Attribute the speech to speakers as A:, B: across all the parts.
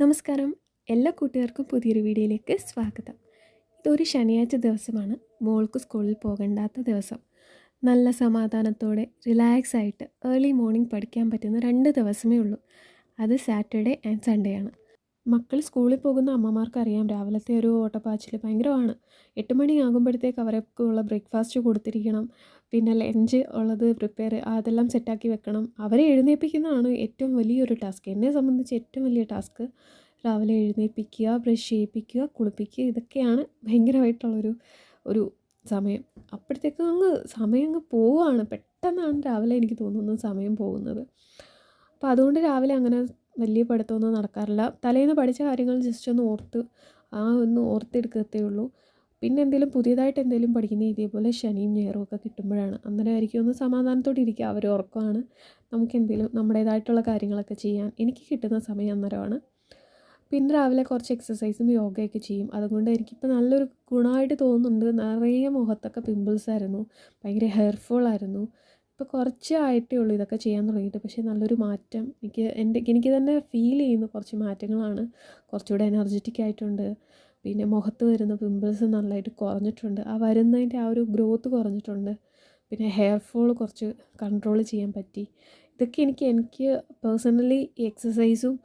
A: നമസ്കാരം. എല്ലാ കൂട്ടുകാർക്കും പുതിയൊരു വീഡിയോയിലേക്ക് സ്വാഗതം. ഇതൊരു ശനിയാഴ്ച ദിവസമാണ്. മോൾക്ക് സ്കൂളിൽ പോകണ്ടാത്ത ദിവസം. നല്ല സമാധാനത്തോടെ റിലാക്സ് ആയിട്ട് ഏർലി മോർണിംഗ് പഠിക്കാൻ പറ്റുന്ന 2 ദിവസമേ ഉള്ളൂ. അത് സാറ്റർഡേ ആൻഡ് സൺഡേ ആണ്. മക്കൾ സ്കൂളിൽ പോകുന്ന അമ്മമാർക്കറിയാം രാവിലത്തെ ഒരു ഓട്ടപ്പാച്ചിൽ ഭയങ്കരമാണ്. 8 മണിയാകുമ്പോഴത്തേക്ക് അവർക്കുള്ള ബ്രേക്ക്ഫാസ്റ്റ് കൊടുത്തിരിക്കണം. പിന്നെ ലഞ്ച് ഉള്ളത് അതെല്ലാം സെറ്റാക്കി വെക്കണം. അവരെ എഴുന്നേൽപ്പിക്കുന്നതാണ് ഏറ്റവും വലിയൊരു ടാസ്ക്. എന്നെ സംബന്ധിച്ച് ഏറ്റവും വലിയ ടാസ്ക് രാവിലെ എഴുന്നേൽപ്പിക്കുക, ബ്രഷ് ചെയ്യിപ്പിക്കുക, കുളിപ്പിക്കുക. ഇതൊക്കെയാണ് ഭയങ്കരമായിട്ടുള്ളൊരു ഒരു സമയം. അപ്പോഴത്തേക്കും സമയം പോവുകയാണ്. പെട്ടെന്നാണ് രാവിലെ എനിക്ക് തോന്നുന്നത് സമയം പോകുന്നത്. അപ്പോൾ അതുകൊണ്ട് രാവിലെ അങ്ങനെ വലിയ പഠിത്തമൊന്നും നടക്കാറില്ല. തലേന്ന് പഠിച്ച കാര്യങ്ങൾ ജസ്റ്റ് ഒന്ന് ഓർത്തെടുക്കത്തേ ഉള്ളൂ. പിന്നെ പുതിയതായിട്ട് എന്തെങ്കിലും പഠിക്കുന്ന ഇതേപോലെ ശനിയും ഞായറും ഒക്കെ കിട്ടുമ്പോഴാണ്. അന്നേരമായിരിക്കും ഒന്ന് സമാധാനത്തോടെ ഇരിക്കുക. അവർ ഉറക്കമാണ്. നമ്മുടേതായിട്ടുള്ള കാര്യങ്ങളൊക്കെ ചെയ്യാൻ എനിക്ക് കിട്ടുന്ന സമയം അന്നേരമാണ്. പിന്നെ രാവിലെ കുറച്ച് എക്സസൈസും യോഗയൊക്കെ ചെയ്യും. അതുകൊണ്ട് എനിക്കിപ്പോൾ നല്ലൊരു ഗുണമായിട്ട് തോന്നുന്നുണ്ട്. നിറയെ മുഖത്തൊക്കെ പിമ്പിൾസ് ആയിരുന്നു. ഭയങ്കര ഹെയർ ഫോളായിരുന്നു. ഇപ്പോൾ കുറച്ചേ ആയിട്ടേ ഉള്ളൂ ഇതൊക്കെ ചെയ്യാൻ തുടങ്ങിയിട്ട്. പക്ഷേ നല്ലൊരു മാറ്റം എനിക്ക് തന്നെ ഫീൽ ചെയ്യുന്ന കുറച്ച് മാറ്റങ്ങളാണ്. കുറച്ചുകൂടെ എനർജറ്റിക് ആയിട്ടുണ്ട്. പിന്നെ മുഖത്ത് വരുന്ന പിമ്പിൾസ് നല്ലതായിട്ട് കുറഞ്ഞിട്ടുണ്ട്. വരുന്നതിൻ്റെ ആ ഒരു ഗ്രോത്ത് കുറഞ്ഞിട്ടുണ്ട്. പിന്നെ ഹെയർ ഫോൾ കുറച്ച് കൺട്രോൾ ചെയ്യാൻ പറ്റി. ഇതൊക്കെ എനിക്ക് പേഴ്സണലി ഈ എക്സസൈസും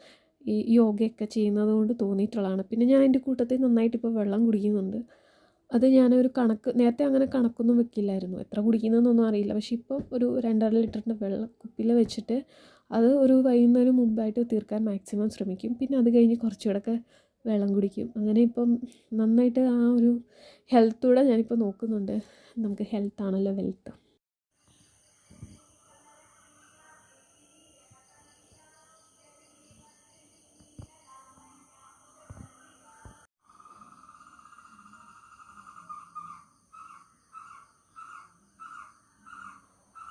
A: ഈ യോഗയൊക്കെ ചെയ്യുന്നത് കൊണ്ട് തോന്നിയിട്ടുള്ളതാണ്. പിന്നെ ഞാൻ എൻ്റെ കൂട്ടത്തിൽ നന്നായിട്ട് ഇപ്പോൾ വെള്ളം കുടിക്കുന്നുണ്ട്. അത് ഞാനൊരു നേരത്തെ അങ്ങനെ കണക്കൊന്നും വെക്കില്ലായിരുന്നു. എത്ര കുടിക്കുന്നതെന്നൊന്നും അറിയില്ല. പക്ഷേ ഇപ്പം ഒരു 2.5 ലിറ്ററിൻ്റെ വെള്ളം കുപ്പിയിൽ വെച്ചിട്ട് അത് ഒരു വൈകുന്നേരം മുമ്പായിട്ട് തീർക്കാൻ മാക്സിമം ശ്രമിക്കും. പിന്നെ അത് കഴിഞ്ഞ് കുറച്ചുകൂടെയൊക്കെ വെള്ളം കുടിക്കും. അങ്ങനെ ഇപ്പം നന്നായിട്ട് ആ ഒരു ഹെൽത്തൂടെ ഞാനിപ്പോൾ നോക്കുന്നുണ്ട്. നമുക്ക് ഹെൽത്താണല്ലോ വെൽത്ത്.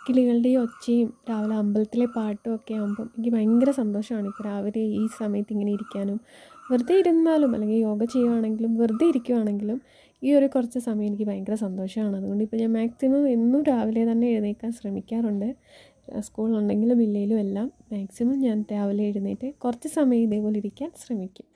A: കിളികളുടെ ഈ ഒച്ചയും രാവിലെ അമ്പലത്തിലെ പാട്ടും ഒക്കെ ആകുമ്പം എനിക്ക് ഭയങ്കര സന്തോഷമാണ്. ഇപ്പോൾ രാവിലെ ഈ സമയത്ത് ഇങ്ങനെ ഇരിക്കാനും വെറുതെ ഇരുന്നാലും അല്ലെങ്കിൽ യോഗ ചെയ്യുകയാണെങ്കിലും വെറുതെ ഇരിക്കുകയാണെങ്കിലും ഈ ഒരു കുറച്ച് സമയം എനിക്ക് ഭയങ്കര സന്തോഷമാണ്. അതുകൊണ്ട് ഇപ്പോൾ ഞാൻ മാക്സിമം എന്നും രാവിലെ തന്നെ എഴുന്നേൽക്കാൻ ശ്രമിക്കാറുണ്ട്. സ്കൂളുണ്ടെങ്കിലും ഇല്ലെങ്കിലും എല്ലാം മാക്സിമം ഞാൻ രാവിലെ എഴുന്നേറ്റ് കുറച്ച് സമയം ഇതേപോലെ ഇരിക്കാൻ ശ്രമിക്കും.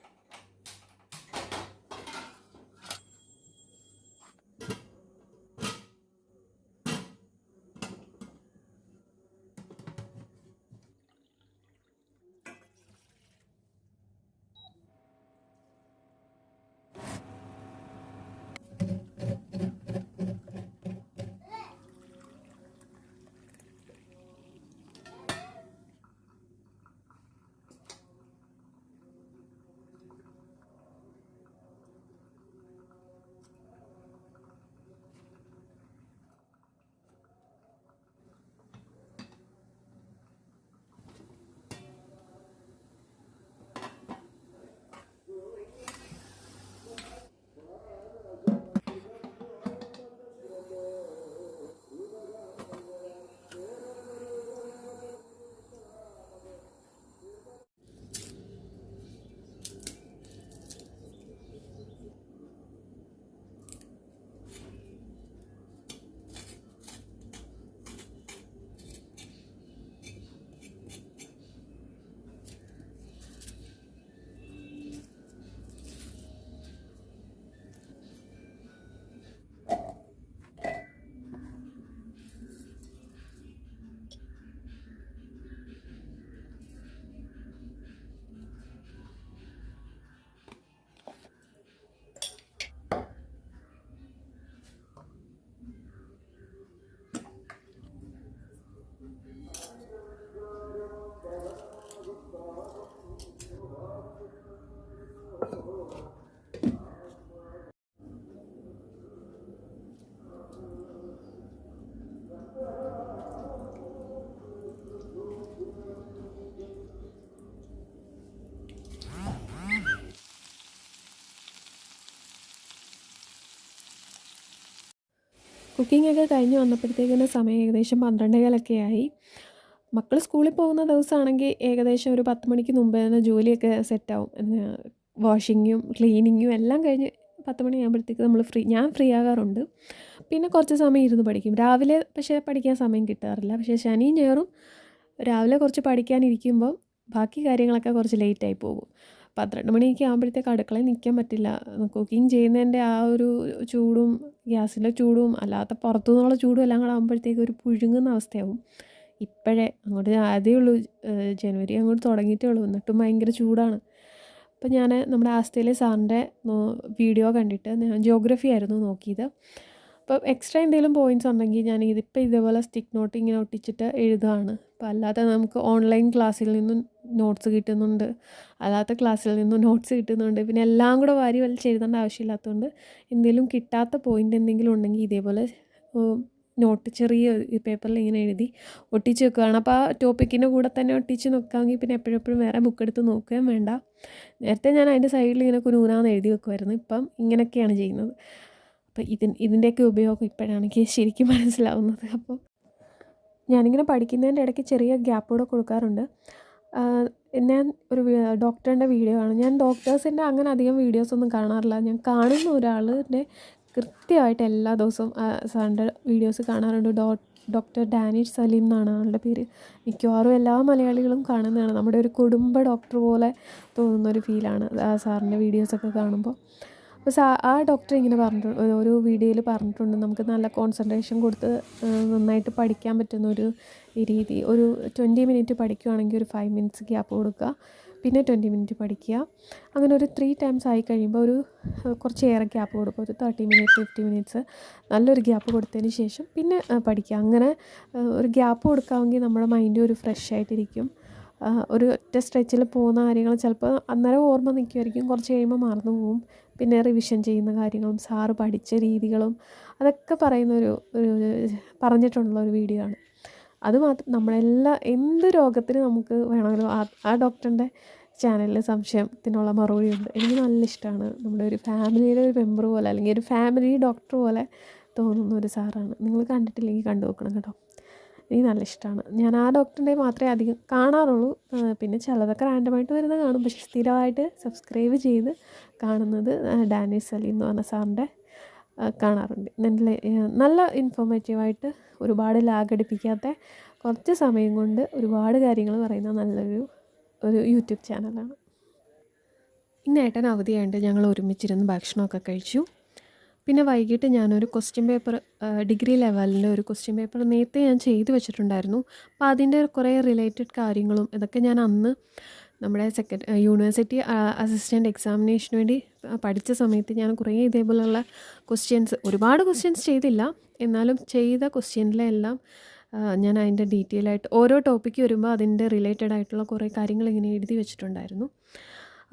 A: കുക്കിങ്ങൊക്കെ കഴിഞ്ഞ് വന്നപ്പോഴത്തേക്കിന് സമയം ഏകദേശം 12:15 ആയി. മക്കൾ സ്കൂളിൽ പോകുന്ന ദിവസമാണെങ്കിൽ ഏകദേശം ഒരു 10 മണിക്ക് മുമ്പേ തന്നെ ജോലിയൊക്കെ സെറ്റാവും. വാഷിങ്ങും ക്ലീനിങ്ങും എല്ലാം കഴിഞ്ഞ് 10 മണിയാകുമ്പോഴത്തേക്ക് ഞാൻ ഫ്രീ ആകാറുണ്ട്. പിന്നെ കുറച്ച് സമയം ഇരുന്ന് പഠിക്കും. രാവിലെ പക്ഷേ പഠിക്കാൻ സമയം കിട്ടാറില്ല. പക്ഷേ ശനിയും ഞായറും രാവിലെ കുറച്ച് പഠിക്കാനിരിക്കുമ്പം ബാക്കി കാര്യങ്ങളൊക്കെ കുറച്ച് ലേറ്റായി പോകും. 12 മണിയൊക്കെ ആകുമ്പോഴത്തേക്ക് അടുക്കളയിൽ നിൽക്കാൻ പറ്റില്ല. കുക്കിംഗ് ചെയ്യുന്നതിൻ്റെ ആ ഒരു ചൂടും ഗ്യാസിലെ ചൂടും അല്ലാത്ത പുറത്തു നിന്നുള്ള ചൂടും എല്ലാം കൂടെ ആകുമ്പോഴത്തേക്ക് ഒരു പുഴുങ്ങുന്ന അവസ്ഥയാവും. ഇപ്പോഴേ അങ്ങോട്ട് ആദ്യമേ ഉള്ളൂ, ജനുവരി അങ്ങോട്ട് തുടങ്ങിയിട്ടേ ഉള്ളൂ, എന്നിട്ടും ഭയങ്കര ചൂടാണ്. അപ്പോൾ ഞാൻ നമ്മുടെ ആസ്തയിലെ സാറിൻ്റെ വീഡിയോ കണ്ടിട്ട് ഞാൻ ജിയോഗ്രഫി ആയിരുന്നു നോക്കിയത്. അപ്പോൾ എക്സ്ട്രാ എന്തെങ്കിലും പോയിൻറ്റ്സ് ഉണ്ടെങ്കിൽ ഞാൻ ഇതിപ്പോൾ ഇതേപോലെ സ്റ്റിക്ക് നോട്ട് ഇങ്ങനെ ഒട്ടിച്ചിട്ട് എഴുതുകയാണ്. അപ്പോൾ അല്ലാതെ നമുക്ക് ഓൺലൈൻ ക്ലാസ്സിൽ നിന്നും നോട്ട്സ് കിട്ടുന്നുണ്ട്, അല്ലാത്ത ക്ലാസ്സിൽ നിന്നും നോട്ട്സ് കിട്ടുന്നുണ്ട്. പിന്നെ എല്ലാം കൂടെ വാരി വലിച്ച് എഴുതേണ്ട ആവശ്യമില്ലാത്തതുകൊണ്ട് എന്തെങ്കിലും കിട്ടാത്ത പോയിൻ്റ് എന്തെങ്കിലും ഉണ്ടെങ്കിൽ ഇതേപോലെ നോട്ട് ചെറിയ പേപ്പറിൽ ഇങ്ങനെ എഴുതി ഒട്ടിച്ച് വെക്കുകയാണ്. അപ്പോൾ ആ ടോപ്പിക്കിൻ്റെ കൂടെ തന്നെ ഒട്ടിച്ച് നോക്കാമെങ്കിൽ പിന്നെ എപ്പോഴും വേറെ ബുക്ക് എടുത്ത് നോക്കുകയും വേണ്ട. നേരത്തെ ഞാൻ അതിൻ്റെ സൈഡിൽ ഇങ്ങനെ കുനൂനാന്ന് എഴുതി വെക്കുമായിരുന്നു, ഇപ്പം ഇങ്ങനെയൊക്കെയാണ് ചെയ്യുന്നത്. അപ്പോൾ ഇതിൻ്റെയൊക്കെ ഉപയോഗം ഇപ്പോഴാണ് എനിക്ക് ശരിക്കും മനസ്സിലാവുന്നത്. അപ്പോൾ ഞാനിങ്ങനെ പഠിക്കുന്നതിൻ്റെ ഇടയ്ക്ക് ചെറിയ ഗ്യാപ്പ് കൂടെ കൊടുക്കാറുണ്ട്. ഞാൻ ഒരു ഡോക്ടറിൻ്റെ വീഡിയോ കാണും. ഞാൻ ഡോക്ടേഴ്സിൻ്റെ അങ്ങനെ അധികം വീഡിയോസൊന്നും കാണാറില്ല. ഞാൻ കാണുന്ന ഒരാളിൻ്റെ കൃത്യമായിട്ട് എല്ലാ ദിവസവും സാറിൻ്റെ വീഡിയോസ് കാണാറുണ്ട്. ഡോക്ടർ ഡാനിഷ് സലീം എന്നാണ് ആളുടെ പേര്. മിക്കവാറും എല്ലാ മലയാളികളും കാണുന്നതാണ്. നമ്മുടെ ഒരു കുടുംബ ഡോക്ടർ പോലെ തോന്നുന്നൊരു ഫീലാണ് ആ സാറിൻ്റെ വീഡിയോസൊക്കെ കാണുമ്പോൾ. അപ്പോൾ ആ ഡോക്ടർ ഇങ്ങനെ പറഞ്ഞിട്ടുണ്ട്, ഒരു വീഡിയോയിൽ പറഞ്ഞിട്ടുണ്ട്, നമുക്ക് നല്ല കോൺസെൻട്രേഷൻ കൊടുത്ത് നന്നായിട്ട് പഠിക്കാൻ പറ്റുന്ന ഒരു രീതി. ഒരു 20 മിനിറ്റ് പഠിക്കുകയാണെങ്കിൽ ഒരു 5 മിനിറ്റ്സ് ഗ്യാപ്പ് കൊടുക്കുക, പിന്നെ 20 മിനിറ്റ് പഠിക്കുക. അങ്ങനെ ഒരു 3 ടൈംസ് ആയി കഴിയുമ്പോൾ ഒരു കുറച്ചേറെ ഗ്യാപ്പ് കൊടുക്കുക, ഒരു 30 മിനിറ്റ്സ് 50 മിനിറ്റ്സ് നല്ലൊരു ഗ്യാപ്പ് കൊടുത്തതിന് ശേഷം പിന്നെ പഠിക്കുക. അങ്ങനെ ഒരു ഗ്യാപ്പ് കൊടുക്കാമെങ്കിൽ നമ്മുടെ മൈൻഡ് ഒരു ഫ്രഷ് ആയിട്ടിരിക്കും. ഒരു ഒറ്റ സ്ട്രെച്ചിൽ പോകുന്ന കാര്യങ്ങൾ ചിലപ്പോൾ അന്നേരം ഓർമ്മ നിൽക്കുമായിരിക്കും, കുറച്ച് കഴിയുമ്പോൾ മറന്നു പോകും. പിന്നെ റിവിഷൻ ചെയ്യുന്ന കാര്യങ്ങളും സാറ് പഠിച്ച രീതികളും അതൊക്കെ പറഞ്ഞിട്ടുള്ള ഒരു വീഡിയോ ആണ്. അതുമാത്രം എന്ത് രോഗത്തിന് നമുക്ക് വേണമെങ്കിലും ആ ഡോക്ടറിൻ്റെ ചാനലിൽ സംശയത്തിനുള്ള മറുപടി ഉണ്ട്. എനിക്ക് നല്ല ഇഷ്ടമാണ്. നമ്മുടെ ഒരു ഫാമിലിയിലെ ഒരു മെമ്പർ പോലെ, അല്ലെങ്കിൽ ഒരു ഫാമിലി ഡോക്ടർ പോലെ തോന്നുന്ന ഒരു സാറാണ്. നിങ്ങൾ കണ്ടിട്ടില്ലെങ്കിൽ കണ്ടു നോക്കണം കേട്ടോ, എനിക്ക് നല്ല ഇഷ്ടമാണ്. ഞാൻ ആ ഡോക്ടറിൻ്റെ മാത്രമേ അധികം കാണാറുള്ളൂ. പിന്നെ ചിലതൊക്കെ റാൻഡമായിട്ട് വരുന്നത് കാണും, പക്ഷേ സ്ഥിരമായിട്ട് സബ്സ്ക്രൈബ് ചെയ്ത് കാണുന്നത് ഡാനിഷ് സലീം എന്ന് പറഞ്ഞ സാറിൻ്റെ കാണാറുണ്ട്. നല്ല ഇൻഫോർമേറ്റീവായിട്ട്, ഒരുപാട് ലാഗടിപ്പിക്കാത്ത, കുറച്ച് സമയം കൊണ്ട് ഒരുപാട് കാര്യങ്ങൾ പറയുന്ന ഒരു യൂട്യൂബ് ചാനലാണ്. ഇന്ന് ഏട്ടൻ അവധിയായിട്ട് ഞങ്ങൾ ഒരുമിച്ചിരുന്ന് ഭക്ഷണമൊക്കെ കഴിച്ചു. പിന്നെ വൈകിട്ട് ഞാനൊരു ക്വസ്റ്റ്യൻ പേപ്പർ, ഡിഗ്രി ലെവലിൻ്റെ ഒരു ക്വസ്റ്റ്യൻ പേപ്പർ നേരത്തെ ഞാൻ ചെയ്ത് വെച്ചിട്ടുണ്ടായിരുന്നു. അപ്പോൾ അതിൻ്റെ കുറേ റിലേറ്റഡ് കാര്യങ്ങളും ഇതൊക്കെ ഞാൻ അന്ന് നമ്മുടെ യൂണിവേഴ്സിറ്റി അസിസ്റ്റൻ്റ് എക്സാമിനേഷന് വേണ്ടി പഠിച്ച സമയത്ത് ഞാൻ കുറേ ഇതേപോലെയുള്ള ഒരുപാട് ക്വസ്റ്റ്യൻസ് ചെയ്തില്ല, എന്നാലും ചെയ്ത ക്വസ്റ്റ്യനിലെല്ലാം ഞാൻ അതിൻ്റെ ഡീറ്റെയിൽ ആയിട്ട് ഓരോ ടോപ്പിക്ക് വരുമ്പോൾ അതിൻ്റെ റിലേറ്റഡ് ആയിട്ടുള്ള കുറേ കാര്യങ്ങൾ ഇങ്ങനെ എഴുതി വെച്ചിട്ടുണ്ടായിരുന്നു.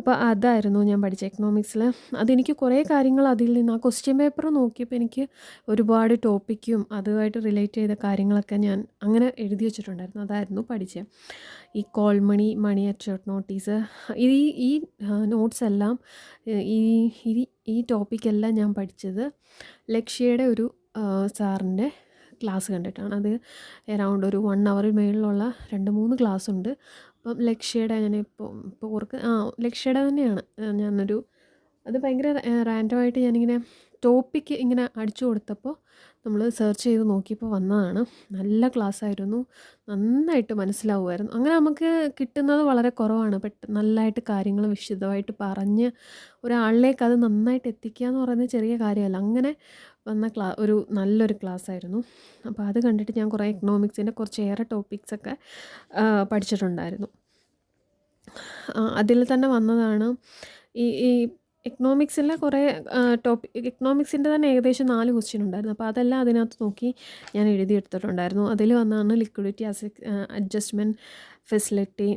A: അപ്പോൾ അതായിരുന്നു ഞാൻ പഠിച്ച എക്കണോമിക്സിൽ. അതെനിക്ക് കുറേ കാര്യങ്ങൾ അതിൽ നിന്ന് ആ ക്വസ്റ്റ്യൻ പേപ്പർ നോക്കിയപ്പോൾ എനിക്ക് ഒരുപാട് ടോപ്പിക്കും അതുമായിട്ട് റിലേറ്റ് ചെയ്ത കാര്യങ്ങളൊക്കെ ഞാൻ അങ്ങനെ എഴുതി വെച്ചിട്ടുണ്ടായിരുന്നു. അതായിരുന്നു പഠിച്ചത്. ഈ call money at short notice, ഈ നോട്ട്സ് എല്ലാം ഈ ടോപ്പിക്കെല്ലാം ഞാൻ പഠിച്ചത് ലക്ഷ്യയുടെ ഒരു സാറിൻ്റെ ക്ലാസ് കണ്ടിട്ടാണ്. അത് അറൗണ്ട് ഒരു 1 hour മേളിലുള്ള 2-3 ക്ലാസ് ഉണ്ട്. അപ്പം ലക്ഷ്യയുടെ ലക്ഷ്യയുടെ തന്നെയാണ് അത് ഭയങ്കര റാൻഡമായിട്ട് ഞാനിങ്ങനെ ടോപ്പിക്ക് ഇങ്ങനെ അടിച്ചു കൊടുത്തപ്പോൾ നമ്മൾ സെർച്ച് ചെയ്ത് നോക്കിയപ്പോൾ വന്നതാണ്. നല്ല ക്ലാസ്സായിരുന്നു, നന്നായിട്ട് മനസ്സിലാവുമായിരുന്നു. അങ്ങനെ നമുക്ക് കിട്ടുന്നത് വളരെ കുറവാണ്. നല്ലതായിട്ട് കാര്യങ്ങൾ വിശദമായിട്ട് പറഞ്ഞ് ഒരാളിലേക്ക് അത് നന്നായിട്ട് എത്തിക്കുക എന്ന് പറയുന്നത് ചെറിയ കാര്യമല്ല. അങ്ങനെ വന്ന ഒരു നല്ലൊരു ക്ലാസ്സായിരുന്നു. അപ്പോൾ അത് കണ്ടിട്ട് ഞാൻ കുറേ എക്കണോമിക്സിൻ്റെ കുറച്ചേറെ ടോപ്പിക്സൊക്കെ പഠിച്ചിട്ടുണ്ടായിരുന്നു. അതിൽ തന്നെ വന്നതാണ് ഈ എക്കണോമിക്സിലെ കുറേ എക്കണോമിക്സിൻ്റെ തന്നെ ഏകദേശം 4 ക്വസ്റ്റ്യൻ ഉണ്ടായിരുന്നു. അപ്പോൾ അതെല്ലാം അതിനകത്ത് നോക്കി ഞാൻ എഴുതിയെടുത്തിട്ടുണ്ടായിരുന്നു. അതിൽ വന്നതാണ് ലിക്വിഡിറ്റി അഡ്ജസ്റ്റ്മെൻറ്റ് ഫെസിലിറ്റി,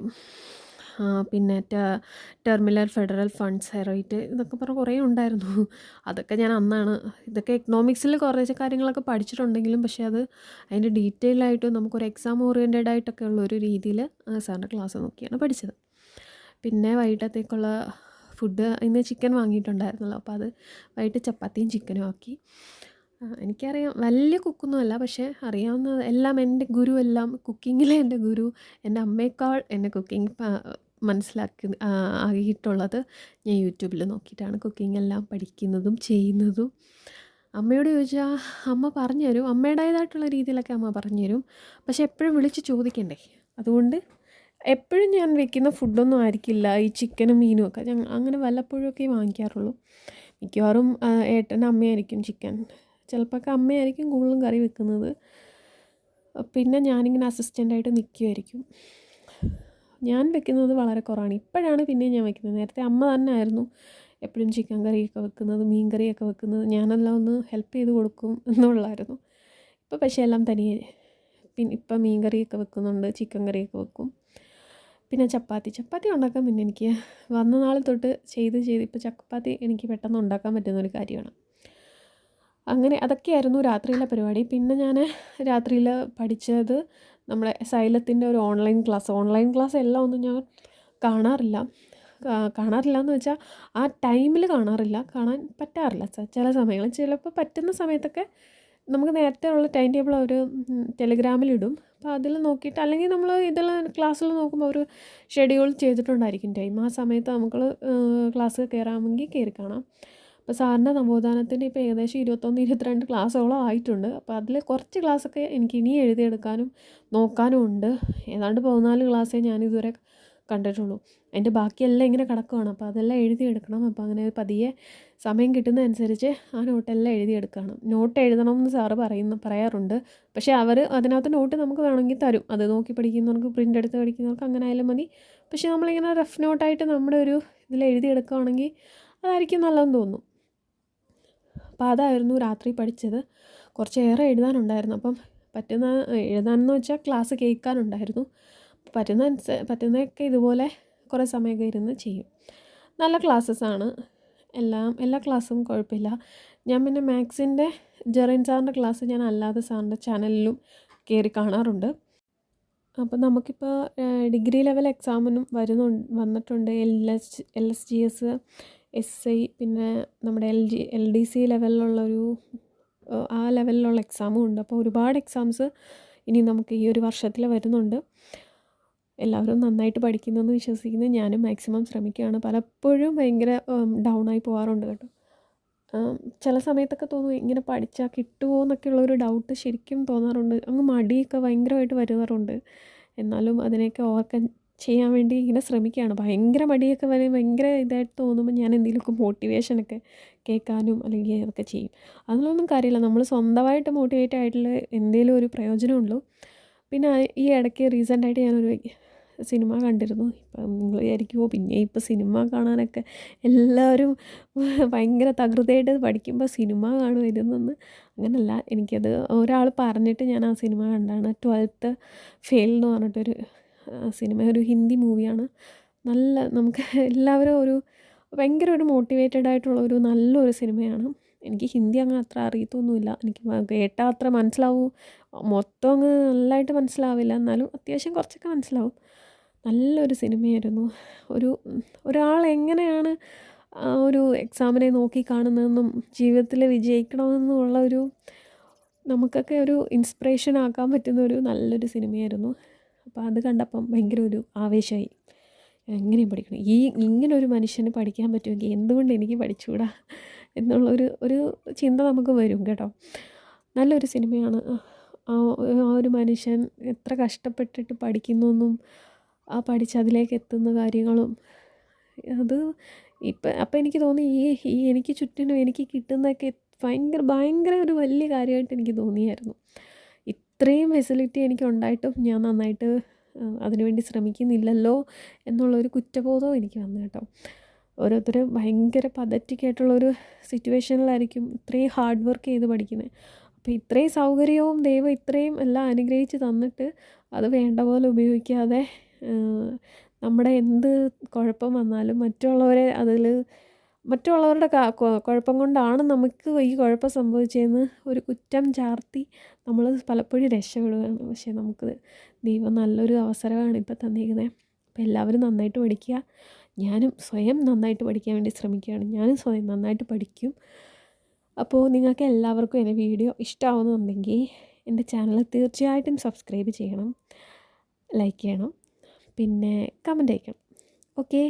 A: പിന്നെ ടെർമിനൽ ഫെഡറൽ ഫണ്ട്സ് റേറ്റ്, ഇതൊക്കെ പറഞ്ഞ് കുറേ ഉണ്ടായിരുന്നു. അതൊക്കെ ഞാൻ ഇതൊക്കെ എക്കണോമിക്സിൽ കുറേ കാര്യങ്ങളൊക്കെ പഠിച്ചിട്ടുണ്ടെങ്കിലും പക്ഷേ അത് അതിൻ്റെ ഡീറ്റെയിൽ ആയിട്ട് നമുക്കൊരു എക്സാം ഓറിയൻറ്റഡ് ആയിട്ടൊക്കെ ഉള്ളൊരു രീതിയിൽ സാറിൻ്റെ ക്ലാസ് നോക്കിയാണ് പഠിച്ചത്. പിന്നെ വൈകിട്ടത്തേക്കുള്ള ഫുഡ് ഇന്ന് ചിക്കൻ വാങ്ങിയിട്ടുണ്ടായിരുന്നല്ലോ, അപ്പോൾ അത് വൈകിട്ട് ചപ്പാത്തിയും ചിക്കനും ആക്കി. എനിക്കറിയാം, വലിയ കുക്കൊന്നുമല്ല, പക്ഷേ അറിയാവുന്നത് എല്ലാം എൻ്റെ ഗുരു, എല്ലാം കുക്കിങ്ങിലെ എൻ്റെ ഗുരു, എൻ്റെ അമ്മയേക്കാൾ എന്നെ കുക്കിംഗ് ആക്കിയിട്ടുള്ളത് ഞാൻ യൂട്യൂബിൽ നോക്കിയിട്ടാണ് കുക്കിംഗ് എല്ലാം പഠിക്കുന്നതും ചെയ്യുന്നതും. അമ്മയോട് ചോദിച്ചാൽ അമ്മ പറഞ്ഞു തരും, അമ്മയുടേതായിട്ടുള്ള രീതിയിലൊക്കെ അമ്മ പറഞ്ഞു തരും. പക്ഷെ എപ്പോഴും വിളിച്ച് ചോദിക്കണ്ടേ, അതുകൊണ്ട് എപ്പോഴും ഞാൻ വെക്കുന്ന ഫുഡൊന്നും ആയിരിക്കില്ല ഈ ചിക്കനും മീനും ഒക്കെ. അങ്ങനെ വല്ലപ്പോഴുമൊക്കെ വാങ്ങിക്കാറുള്ളൂ. മിക്കവാറും ഏട്ടൻ്റെ അമ്മയായിരിക്കും ചിക്കൻ, ചിലപ്പോഴൊക്കെ അമ്മയായിരിക്കും കൂടുതലും കറി വെക്കുന്നത്. പിന്നെ ഞാനിങ്ങനെ അസിസ്റ്റൻ്റായിട്ട് നിൽക്കുമായിരിക്കും. ഞാൻ വെക്കുന്നത് വളരെ കുറവാണ്. ഇപ്പോഴാണ് പിന്നെ ഞാൻ വെക്കുന്നത്. നേരത്തെ അമ്മ തന്നെ ആയിരുന്നു എപ്പോഴും ചിക്കൻ കറിയൊക്കെ വെക്കുന്നത്, മീൻ കറിയൊക്കെ വെക്കുന്നത്. ഞാനെല്ലാം ഒന്ന് ഹെൽപ്പ് ചെയ്ത് കൊടുക്കും എന്നുള്ളായിരുന്നു. ഇപ്പോൾ പക്ഷേ എല്ലാം തനിയെ. പിന്നെ ഇപ്പം മീൻ കറിയൊക്കെ വെക്കുന്നുണ്ട്, ചിക്കൻ കറിയൊക്കെ വെക്കും. പിന്നെ ചപ്പാത്തി ഉണ്ടാക്കാൻ പിന്നെ എനിക്ക് വന്ന നാൾ തൊട്ട് ചെയ്ത് ഇപ്പോൾ ചപ്പാത്തി എനിക്ക് പെട്ടെന്ന് ഉണ്ടാക്കാൻ പറ്റുന്നൊരു കാര്യമാണ്. അങ്ങനെ അതൊക്കെയായിരുന്നു രാത്രിയിലെ പരിപാടി. പിന്നെ ഞാൻ രാത്രിയിൽ പഠിച്ചത് നമ്മുടെ സൈലത്തിൻ്റെ ഒരു ഓൺലൈൻ ക്ലാസ് എല്ലാം ഒന്നും ഞാൻ കാണാറില്ല എന്ന് വെച്ചാൽ ആ ടൈമിൽ കാണാൻ പറ്റാറില്ല. ചില സമയങ്ങളിൽ ചിലപ്പോൾ പറ്റുന്ന സമയത്തൊക്കെ നമുക്ക് നേരത്തെ ഉള്ള ടൈം ടേബിൾ അവർ ടെലിഗ്രാമിലിടും. അപ്പോൾ അതിൽ നോക്കിയിട്ട്, അല്ലെങ്കിൽ നമ്മൾ ഇതിൽ ക്ലാസ്സിൽ നോക്കുമ്പോൾ അവർ ഷെഡ്യൂൾ ചെയ്തിട്ടുണ്ടായിരിക്കും ടൈം. ആ സമയത്ത് നമുക്ക് ക്ലാസ് കയറാമെങ്കിൽ കയറി കാണാം. അപ്പോൾ സാറിൻ്റെ നവോത്ഥാനത്തിൻ്റെ ഇപ്പോൾ ഏകദേശം 21-22 ക്ലാസ്സോളം ആയിട്ടുണ്ട്. അപ്പോൾ അതിൽ കുറച്ച് ക്ലാസ്സൊക്കെ എനിക്ക് ഇനി എഴുതിയെടുക്കാനും നോക്കാനും ഉണ്ട്. ഏതാണ്ട് 14 ക്ലാസ്സേ ഞാനിതുവരെ കണ്ടിട്ടുള്ളൂ. അതിൻ്റെ ബാക്കിയെല്ലാം ഇങ്ങനെ കിടക്കുകയാണ്. അപ്പോൾ അതെല്ലാം എഴുതിയെടുക്കണം. അപ്പോൾ അങ്ങനെ പതിയെ സമയം കിട്ടുന്നതനുസരിച്ച് ആ നോട്ടെല്ലാം എഴുതിയെടുക്കണം. നോട്ട് എഴുതണം എന്ന് സാറ് പറയാറുണ്ട്. പക്ഷേ അവർ അതിനകത്ത് നോട്ട് നമുക്ക് വേണമെങ്കിൽ തരും. അത് നോക്കി പഠിക്കുന്നവർക്ക്, പ്രിൻ്റ് എടുത്ത് പഠിക്കുന്നവർക്ക് അങ്ങനെ ആയാലും മതി. പക്ഷേ നമ്മളിങ്ങനെ റഫ് നോട്ടായിട്ട് നമ്മുടെ ഒരു ഇതിൽ എഴുതിയെടുക്കുകയാണെങ്കിൽ അതായിരിക്കും നല്ലതെന്ന് തോന്നുന്നു. അപ്പോൾ അതായിരുന്നു രാത്രി പഠിച്ചത്. കുറച്ചേറെ എഴുതാനുണ്ടായിരുന്നു. അപ്പം എഴുതാനെന്ന് വെച്ചാൽ ക്ലാസ് കേൾക്കാനുണ്ടായിരുന്നു. പറ്റുന്നതൊക്കെ ഇതുപോലെ കുറേ സമയമൊക്കെ ഇരുന്ന് ചെയ്യും. നല്ല ക്ലാസ്സസാണ് എല്ലാ ക്ലാസ്സും കുഴപ്പമില്ല. ഞാൻ പിന്നെ മാത്സിൻ്റെ ജെറിൻ സാറിൻ്റെ ക്ലാസ് ഞാൻ അല്ലാതെ സാറിൻ്റെ ചാനലിലും കയറി കാണാറുണ്ട്. അപ്പം നമുക്കിപ്പോൾ ഡിഗ്രി ലെവൽ എക്സാമിനും വന്നിട്ടുണ്ട്. LSGS, SI, പിന്നെ നമ്മുടെ LDC ലെവലിലുള്ളൊരു ആ ലെവലിലുള്ള എക്സാമും ഉണ്ട്. അപ്പോൾ ഒരുപാട് എക്സാംസ് ഇനി നമുക്ക് ഈ ഒരു വർഷത്തിൽ വരുന്നുണ്ട്. എല്ലാവരും നന്നായിട്ട് പഠിക്കുന്നെന്ന് വിശ്വസിക്കുന്നു. ഞാനും മാക്സിമം ശ്രമിക്കുകയാണ്. പലപ്പോഴും ഭയങ്കര ഡൗണായി പോകാറുണ്ട് കേട്ടോ. ചില സമയത്തൊക്കെ തോന്നും ഇങ്ങനെ പഠിച്ചാൽ കിട്ടുമോ എന്നൊക്കെയുള്ളൊരു ഡൗട്ട് ശരിക്കും തോന്നാറുണ്ട്. അങ്ങ് മടിയൊക്കെ ഭയങ്കരമായിട്ട് വരുവാറുണ്ട്. എന്നാലും അതിനെയൊക്കെ ഓവർകം ചെയ്യാൻ വേണ്ടി ഇങ്ങനെ ശ്രമിക്കുകയാണ്. ഭയങ്കര മടിയൊക്കെ ഭയങ്കര ഇതായിട്ട് തോന്നുമ്പോൾ ഞാൻ എന്തെങ്കിലുമൊക്കെ മോട്ടിവേഷനൊക്കെ കേൾക്കാനും അല്ലെങ്കിൽ അതൊക്കെ ചെയ്യും. അതിലൊന്നും കാര്യമില്ല. നമ്മൾ സ്വന്തമായിട്ട് മോട്ടിവേറ്റ് ആയിട്ടുള്ള എന്തെങ്കിലും ഒരു പ്രയോജനമുള്ളൂ. പിന്നെ ഈ ഇടയ്ക്ക് റീസെൻ്റായിട്ട് ഞാനൊരു സിനിമ കണ്ടിരുന്നു. ഇപ്പം നിങ്ങൾ വിചാരിക്കുമോ പിന്നെ ഇപ്പോൾ സിനിമ കാണാനൊക്കെ എല്ലാവരും ഭയങ്കര തകൃതിയായിട്ട് പഠിക്കുമ്പോൾ സിനിമ കാണുമായിരുന്നെന്ന്. അങ്ങനെയല്ല, എനിക്കത് ഒരാൾ പറഞ്ഞിട്ട് ഞാൻ ആ സിനിമ കണ്ടാണ്. 12th ഫെയിൽ എന്ന് പറഞ്ഞിട്ടൊരു സിനിമ, ഒരു ഹിന്ദി മൂവിയാണ്. നമുക്ക് എല്ലാവരും ഭയങ്കര ഒരു മോട്ടിവേറ്റഡ് ആയിട്ടുള്ള ഒരു നല്ലൊരു സിനിമയാണ്. എനിക്ക് ഹിന്ദി അങ്ങ് അത്ര അറിയത്തൊന്നുമില്ല. എനിക്ക് കേട്ടാൽ അത്ര മനസ്സിലാവും, മൊത്തം അങ്ങ് നല്ലതായിട്ട് മനസ്സിലാവില്ല, എന്നാലും അത്യാവശ്യം കുറച്ചൊക്കെ മനസ്സിലാവും. നല്ലൊരു സിനിമയായിരുന്നു. ഒരാൾ എങ്ങനെയാണ് ഒരു എക്സാമിനെ നോക്കി കാണുന്നതെന്നും ജീവിതത്തിൽ വിജയിക്കണമെന്നുമുള്ള നമുക്കൊക്കെ ഒരു ഇൻസ്പിറേഷൻ ആക്കാൻ പറ്റുന്ന ഒരു നല്ലൊരു സിനിമയായിരുന്നു. അപ്പോൾ അത് കണ്ടപ്പം ഭയങ്കര ഒരു ആവേശമായി. എങ്ങനെയും പഠിക്കണം, ഇങ്ങനൊരു മനുഷ്യന് പഠിക്കാൻ പറ്റുമെങ്കിൽ എന്തുകൊണ്ട് എനിക്ക് പഠിച്ചുകൂടാ ഒരു ചിന്ത നമുക്ക് വരും കേട്ടോ. നല്ലൊരു സിനിമയാണ്. ആ ഒരു മനുഷ്യൻ എത്ര കഷ്ടപ്പെട്ടിട്ട് പഠിക്കുന്നെന്നും പഠിച്ച് അതിലേക്ക് എത്തുന്ന കാര്യങ്ങളും അത് അപ്പം എനിക്ക് തോന്നി എനിക്ക് ചുറ്റിനും എനിക്ക് കിട്ടുന്നതൊക്കെ ഭയങ്കര ഒരു വലിയ കാര്യമായിട്ട് എനിക്ക് തോന്നിയായിരുന്നു. ഇത്രയും ഫെസിലിറ്റി എനിക്ക് ഉണ്ടായിട്ടും ഞാൻ നന്നായിട്ട് അതിനുവേണ്ടി ശ്രമിക്കുന്നില്ലല്ലോ എന്നുള്ളൊരു കുറ്റബോധവും എനിക്ക് വന്നു കേട്ടോ. ഓരോരുത്തർ ഭയങ്കര പതറ്റിക്കായിട്ടുള്ളൊരു സിറ്റുവേഷനിലായിരിക്കും ഇത്രയും ഹാർഡ് വർക്ക് ചെയ്ത് പഠിക്കുന്നത്. അപ്പോൾ ഇത്രയും സൗകര്യവും ദൈവം ഇത്രയും എല്ലാം അനുഗ്രഹിച്ച് തന്നിട്ട് അത് വേണ്ട പോലെ ഉപയോഗിക്കാതെ നമ്മുടെ എന്ത് കുഴപ്പം വന്നാലും മറ്റുള്ളവരുടെ കുഴപ്പം കൊണ്ടാണ് നമുക്ക് ഈ കുഴപ്പം സംഭവിച്ചതെന്ന് ഒരു കുറ്റം ചാർത്തി നമ്മൾ പലപ്പോഴും രക്ഷപ്പെടുകയാണ്. പക്ഷേ നമുക്ക് ദൈവം നല്ലൊരു അവസരമാണ് ഇപ്പോൾ തന്നിരിക്കുന്നത്. അപ്പോൾ എല്ലാവരും നന്നായിട്ട് പഠിക്കുക. ഞാനും സ്വയം നന്നായിട്ട് പഠിക്കാൻ വേണ്ടി ശ്രമിക്കുകയാണ്. ഞാനും സ്വയം നന്നായിട്ട് പഠിക്കും. അപ്പോൾ നിങ്ങൾക്ക് എല്ലാവർക്കും എൻ്റെ വീഡിയോ ഇഷ്ടമാവുന്നുണ്ടെങ്കിൽ എൻ്റെ ചാനൽ തീർച്ചയായിട്ടും സബ്സ്ക്രൈബ് ചെയ്യണം, ലൈക്ക് ചെയ്യണം, പിന്നെ കമൻ്റ് അയക്കണം. ഓക്കേ.